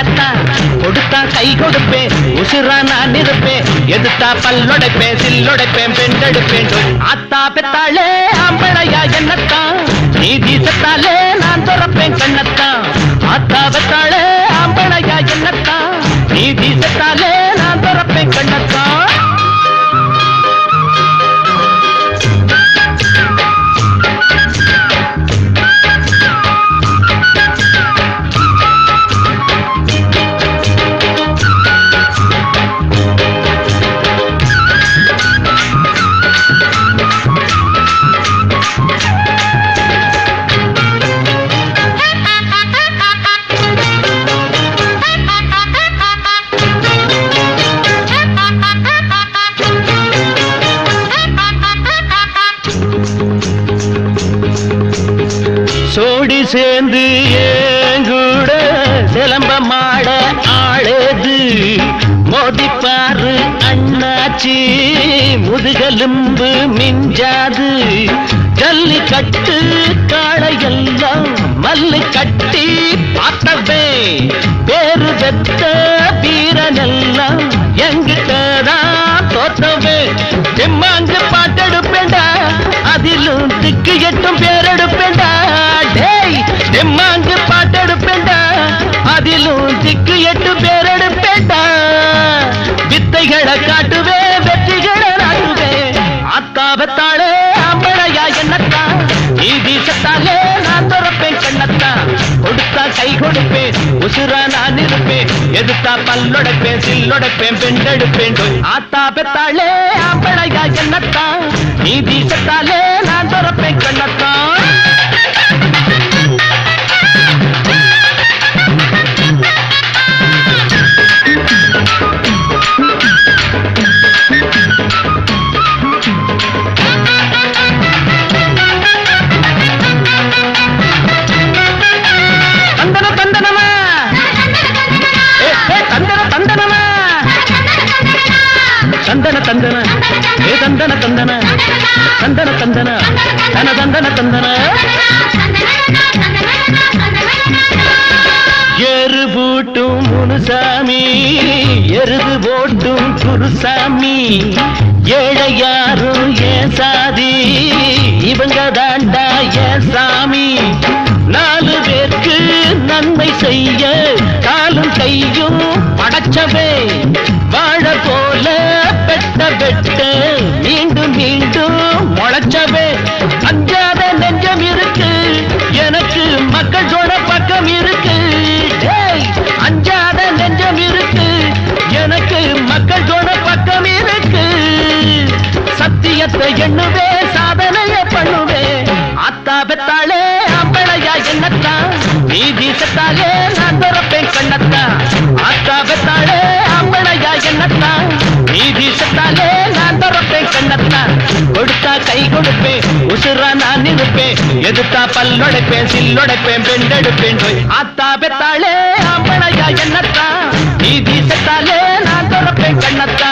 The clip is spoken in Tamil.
கண்ணத்தான் கொடுத்தா கை கொடுப்பேன் உசுரா நான் இருப்பேன் எதுத்தா பல்லொடைப்பேன் சில்லொடைப்பேன் பெண்டெடுப்பேன் ஆத்தா பெத்தாளே ஆம்பளையா என்னத்தான் நீ வீசத்தாலே நான் துறப்பேன் கண்ணத்தான் ஆத்தா பெத்தாளே ஆம்பளையா என்னத்தான் நீ வீசத்தாலே நான் துறப்பேன் கண்ணத்தான் சோடி சேர்ந்து ஏங்கூட சிலம்ப மாட ஆளேது மோதிப்பாரு அண்ணாச்சி முதுகெலும்பு மிஞ்சாது ஜல்லி கட்டு காளையெல்லாம் மல்லு கட்டி பார்த்தவே பேரு பெத்த வீரனெல்லாம் எங்கிட்டதான் தோத்தவே எம்மாங்கு பாட்டெடுப்பேண்டா அதிலும் திக்கு எட்டும் பேரெடுப்பேண்டா டேய் எம்மாங்கு பாட்டெடுப்பேண்டா அதிலும் திக்கு எட்டு பேரெடுப்பேண்டா வித்தைகளை காட்டுவே வெற்றிகளை நாட்டுவே ஆத்தாவத்தாளே ஆம்பளையா என்னத்தான் நீ வீசத்தாலே நான் துறப்பேன் கண்ணத்தான் கொடுத்தா கை கொடுப்பேன் உசுரா நான் இருப்பேன் எதுத்தா பல்லொடைப்பேன் சில்லொடைப்பேன் பெண்டெடுப்பேன் ஆத்தா பெத்தாளே ஆம்பளையா என்னத்தான் நீ வீசத்தாலே நான் துறப்பேன் கண்ணத்தான் தந்தன தந்தன ஏ தந்தன தந்தன தந்தன தந்தன தன தந்தன தந்தன எரு பூட்டும் முனுசாமி எருது போட்டும் குருசாமி ஏழை யாரும் ஏன் சாதி இவங்க தாண்டா ஏன் சாமி நாலு பேருக்கு நன்மை செய்ய காலும் கையும் படைச்சவே வாழ போல பெட்ட பெட்ட மீண்டும் மீண்டும் முளைச்சவே அஞ்சாத நெஞ்சம் இருக்கு எனக்கு மக்கள் சொன்ன பக்கம் இருக்கு அஞ்சாத நெஞ்சம் இருக்கு எனக்கு மக்கள் சொன்ன பக்கம் இருக்கு சத்தியத்தை எண்ணுவே சாதனைய பண்ணுவே ஆத்தா பெத்தாளே ஆம்பளையா என்னத்தான் நீ வீசத்தாலே நான் துறப்பேன் கண்ணத்தான் ஆத்தா பெத்தாளே ஆம்பளையா என்னத்தான் நீ வீசத்தாலே நான் துறப்பேன் கண்ணத்தான் கொடுத்தா கை கொடுப்பேன் உசுரா நான் இருப்பேன் எதுத்தா பல்லொடைப்பேன் சில்லொடைப்பேன் பெண்டெடுப்பேன் ஆத்தா பெத்தாளே ஆம்பளையா என்னத்தான் நீ வீசத்தாலே நான் துறப்பேன் கண்ணத்தான்